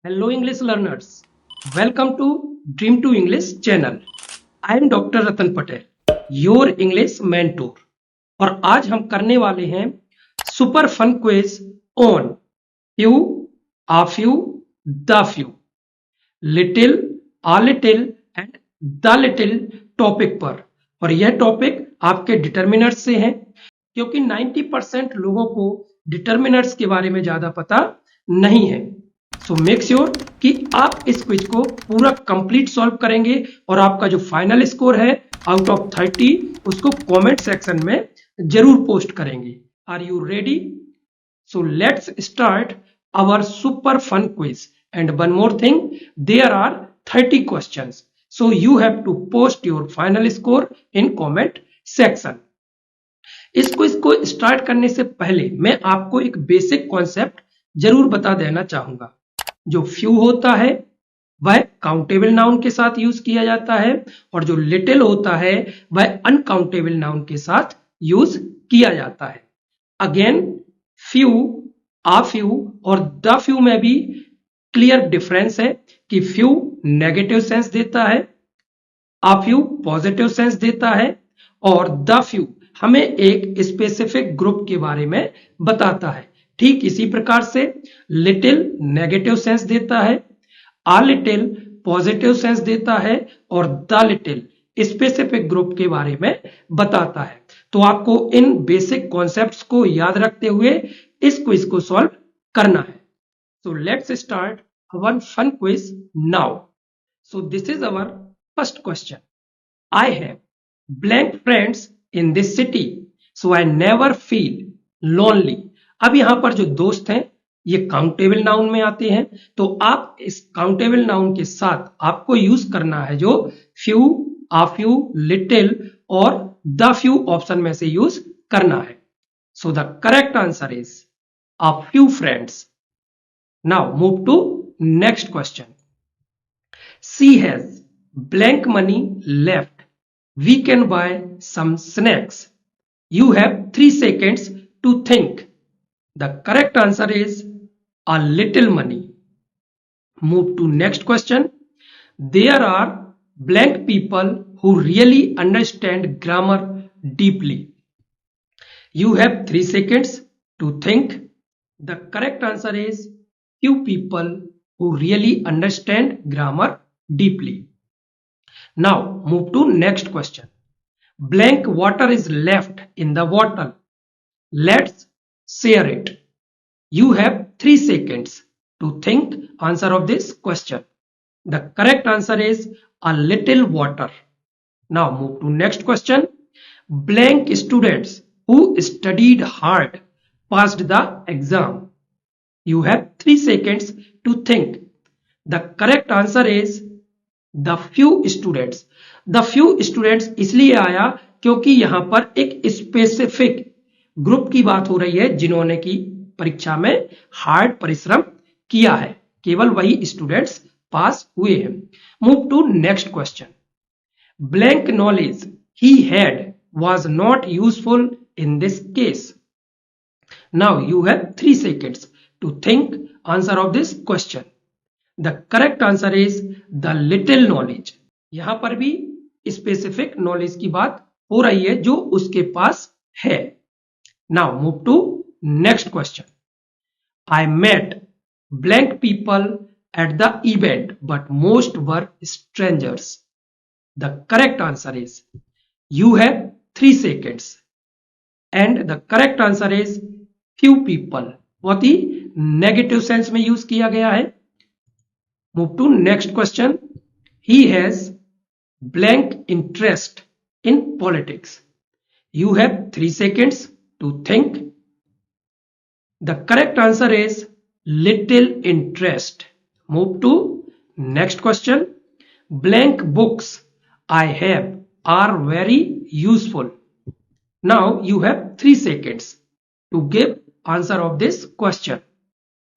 Hello English learners. Welcome to Dream to English channel. I am Dr. Ratan Patel, your English mentor. और आज हम करने वाले हैं super fun quiz on few, a few, the few, little, a little and the little topic पर। और यह topic आपके डिटर्मिनर्स से है, क्योंकि 90% लोगों को डिटर्मिनर्स के बारे में ज्यादा पता नहीं है। सो मेक श्योर कि आप इस क्विज को पूरा कंप्लीट सॉल्व करेंगे और आपका जो फाइनल स्कोर है आउट ऑफ 30 उसको कमेंट सेक्शन में जरूर पोस्ट करेंगे। Are you ready? So let's start our super fun quiz. And one more thing, there are 30 questions, so you have to post your final score in comment section. इस quiz को start करने से पहले मैं आपको एक basic concept जरूर बता देना चाहूंगा। जो फ्यू होता है वह काउंटेबल नाउन के साथ यूज किया जाता है और जो लिटिल होता है वह अनकाउंटेबल नाउन के साथ यूज किया जाता है। अगेन, फ्यू, आ फ्यू और द फ्यू में भी क्लियर डिफरेंस है कि फ्यू नेगेटिव सेंस देता है, आ फ्यू पॉजिटिव सेंस देता है और द फ्यू हमें एक स्पेसिफिक ग्रुप के बारे में बताता है। ठीक इसी प्रकार से लिटिल नेगेटिव सेंस देता है, आ लिटिल पॉजिटिव सेंस देता है और द लिटिल स्पेसिफिक ग्रुप के बारे में बताता है। तो आपको इन बेसिक कॉन्सेप्ट्स को याद रखते हुए इस क्विज को सॉल्व करना है। So let's start our fun quiz now. So this is our first question. I have blank friends in this city, so I never feel lonely. अब यहां पर जो दोस्त हैं ये काउंटेबल नाउन में आते हैं, तो आप इस काउंटेबल नाउन के साथ आपको यूज करना है जो फ्यू, आ फ्यू, लिटिल और द फ्यू ऑप्शन में से यूज करना है। So the correct answer is a few friends. Now move to next question. She has blank money left. We can buy some snacks. You have 3 seconds to think. The correct answer is a little money. Move to next question. There are blank people who really understand grammar deeply. You have 3 seconds to think. The correct answer is few people who really understand grammar deeply. Now move to next question. Blank water is left in the bottle. Let's share it. You have 3 seconds to think answer of this question. The correct answer is a little water. Now move to next question. Blank students who studied hard passed the exam. You have 3 seconds to think. The correct answer is the few students. The few students इसलिए आया क्योंकि यहां पर एक specific group की बात हो रही है जिन्होंने की परीक्षा में हार्ड परिश्रम किया है। केवल वही स्टूडेंट्स पास हुए हैं। Move to next question. Blank knowledge he had was not useful in this case. Now you have 3 seconds to think answer of this question. The correct answer is the little knowledge. यहां पर भी specific knowledge की बात हो रही है जो उसके पास है। Now move to next question. I met blank people at the event, but most were strangers. The correct answer is you have 3 seconds. And the correct answer is few people. बहुत ही नेगेटिव सेंस में use किया गया है। Move to next question. He has blank interest in politics. You have 3 seconds to think. The correct answer is little interest. Move to next question. Blank books I have are very useful. Now you have 3 seconds to give answer of this question.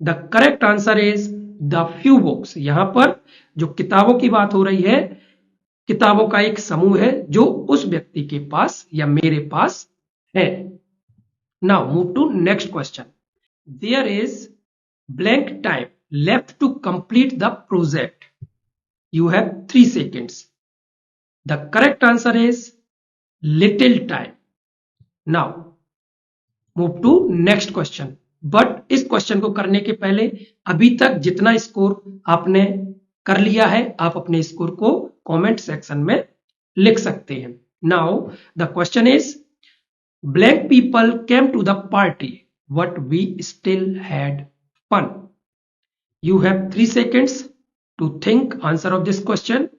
The correct answer is the few books. यहां पर जो किताबों की बात हो रही है, किताबों का एक समूह है जो उस व्यक्ति के पास या मेरे पास है। Now move to next question. There is blank time left to complete the project? You have 3 seconds. The correct answer is little time. Now move to next question. But इस क्वेश्चन को करने के पहले अभी तक जितना स्कोर आपने कर लिया है आप अपने स्कोर को कमेंट सेक्शन में लिख सकते हैं. Now the question is blank people came to the party but we still had fun. You have 3 seconds to think answer of this question.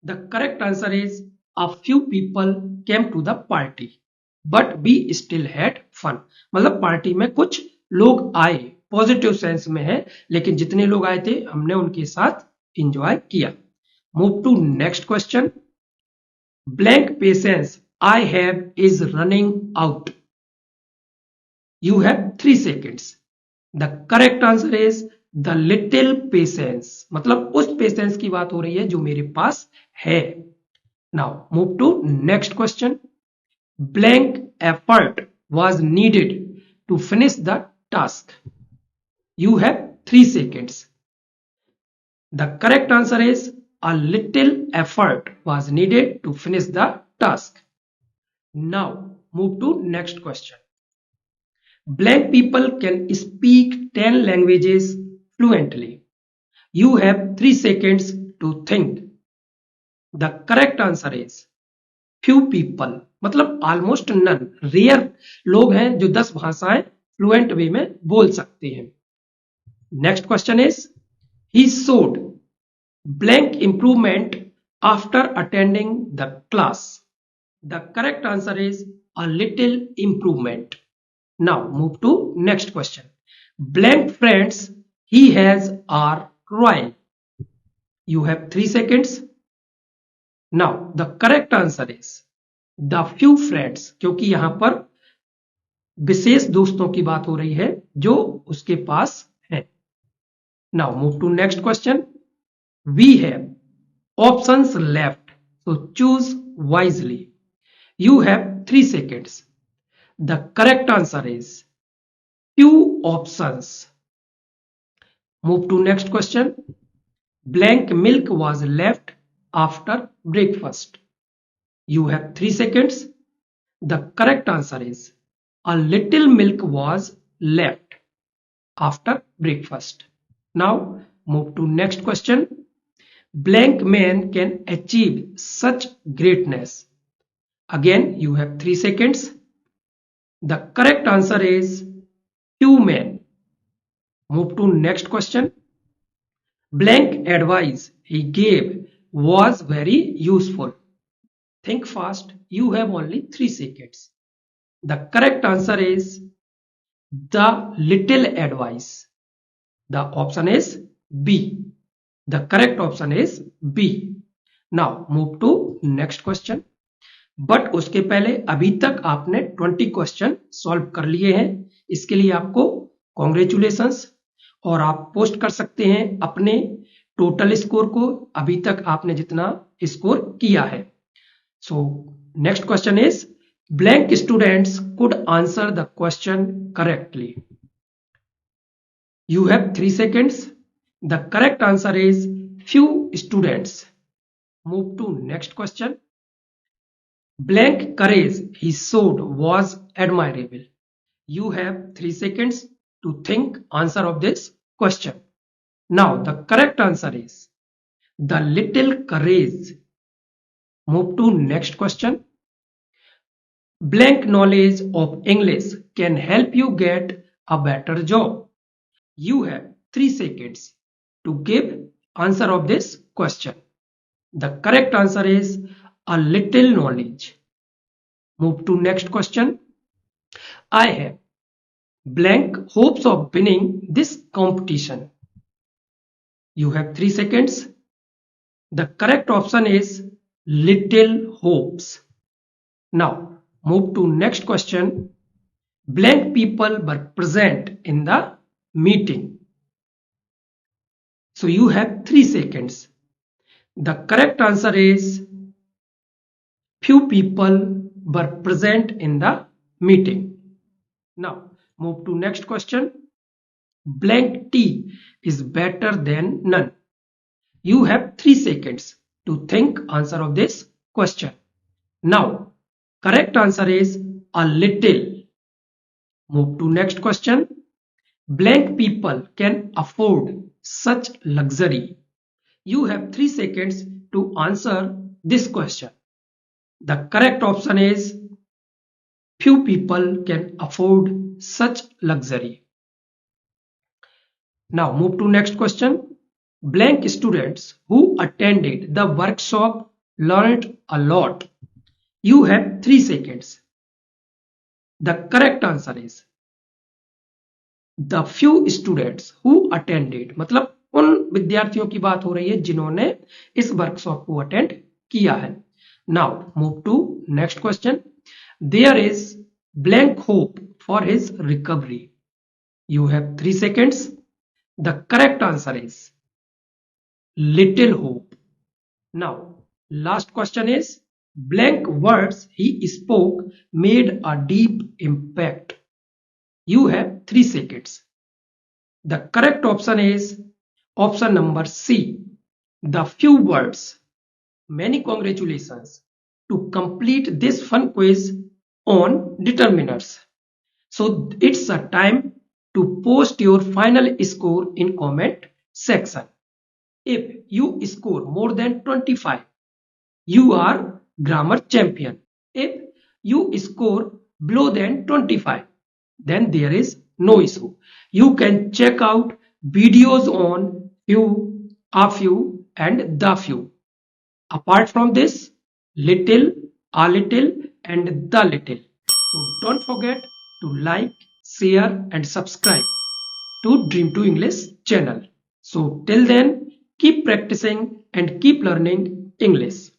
The correct answer is a few people came to the party but we still had fun. मतलब party में कुछ लोग आए, positive sense में है, लेकिन जितने लोग आए थे हमने उनके साथ एंजॉय किया. Move to next question. Blank patience I have is running out. You have 3 seconds. The correct answer is the little patience. मतलब उस पेशेंस की बात हो रही है जो मेरे पास है. Now move to next question. Blank effort was needed to finish the task. You have 3 seconds. The correct answer is a little effort was needed to finish the task. Now move to next question. Blank people can speak 10 languages fluently. You have 3 seconds to think. The correct answer is few people. मतलब almost none, rare लोग हैं जो 10 भाषाएं fluent वे में बोल सकते हैं. Next question is he showed blank improvement after attending the class. The correct answer is a little improvement. Now move to next question. Blank friends he has are royal. You have 3 seconds. Now the correct answer is the few friends, क्योंकि यहां पर विशेष दोस्तों की बात हो रही है जो उसके पास है. Now move to next question. We have options left so choose wisely. You have 3 seconds. The correct answer is few options. Move to next question. Blank milk was left after breakfast. You have 3 seconds. The correct answer is a little milk was left after breakfast. Now move to next question. Blank man can achieve such greatness. Again you have 3 seconds. The correct answer is few men. Move to next question. Blank advice he gave was very useful. Think fast. You have only 3 seconds. The correct answer is the little advice. The option is B. The correct option is B. Now move to next question. But उसके पहले अभी तक आपने 20 question solve कर लिए हैं. इसके लिए आपको कॉन्ग्रेचुलेशंस. और आप पोस्ट कर सकते हैं अपने टोटल स्कोर को, अभी तक आपने जितना स्कोर किया है. So next question is blank students could answer the question correctly. You have 3 seconds. The correct answer is few students. Move to next question. Blank courage he showed was admirable. You have 3 seconds to think answer of this question. Now the correct answer is the little courage. Move to next question. Blank knowledge of English can help you get a better job. You have 3 seconds to give answer of this question. The correct answer is a little knowledge. Move to next question. I have blank hopes of winning this competition. You have 3 seconds. The correct option is little hopes. Now move to next question. Blank people were present in the meeting. So you have 3 seconds. The correct answer is few people were present in the meeting. Now move to next question. blank tea is better than none. You have 3 seconds to think answer of this question. Now, correct answer is a little. Move to next question. Blank people can afford such luxury. You have 3 seconds to answer this question. The correct option is few people can afford such luxury. Now move to next question. Blank students who attended the workshop learned a lot. You have 3 seconds. The correct answer is the few students who attended, मतलब उन विद्यार्थियों की बात हो रही है जिन्होंने इस वर्कशॉप को अटेंड किया है. Now move to next question. There is blank hope for his recovery. You have 3 seconds. The correct answer is little hope. Now last question is blank words he spoke made a deep impact. You have 3 seconds. The correct option is option number C. The few words. Many congratulations to complete this fun quiz on determiners. So it's a time to post your final score in comment section. If you score more than 25, you are grammar champion. If you score below than 25, then there is no issue. You can check out videos on few, a few and the few. Apart from this, little, a little and the little. So don't forget to like, share and subscribe to Dream to English channel. So till then, keep practicing and keep learning English.